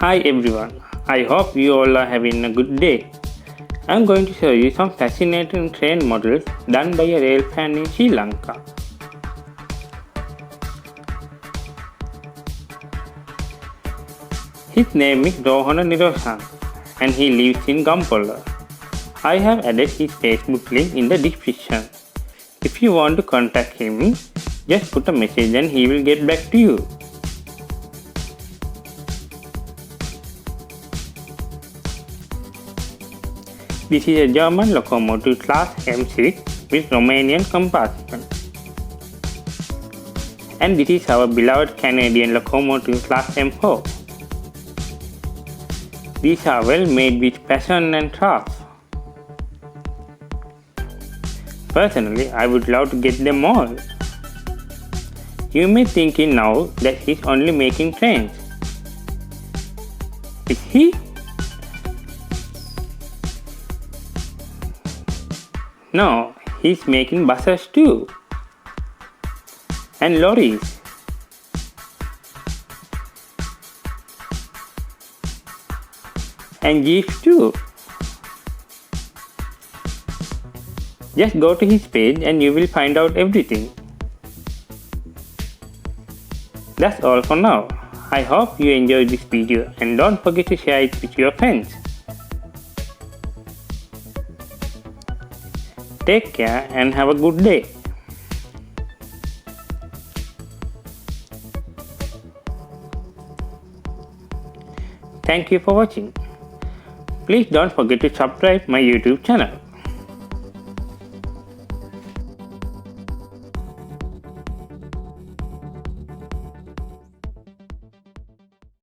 Hi everyone, I hope you all are having a good day. I'm going to show you some fascinating train models done by a rail fan in Sri Lanka. His name is Rohana Niroshantha and he lives in Gampola. I have added his Facebook link in the description. If you want to contact him, just put a message and he will get back to you. This is a German locomotive class M6 with Romanian compartment. And this is our beloved Canadian locomotive class M4. These are well made with passion and trust. Personally, I would love to get them all. You may thinking now that he's only making trains. Is he? No, he's making buses too. And lorries. And jeeps too. Just go to his page and you will find out everything. That's all for now. I hope you enjoyed this video and don't forget to share it with your friends. Take care and have a good day. Thank you for watching. Please don't forget to subscribe my YouTube channel.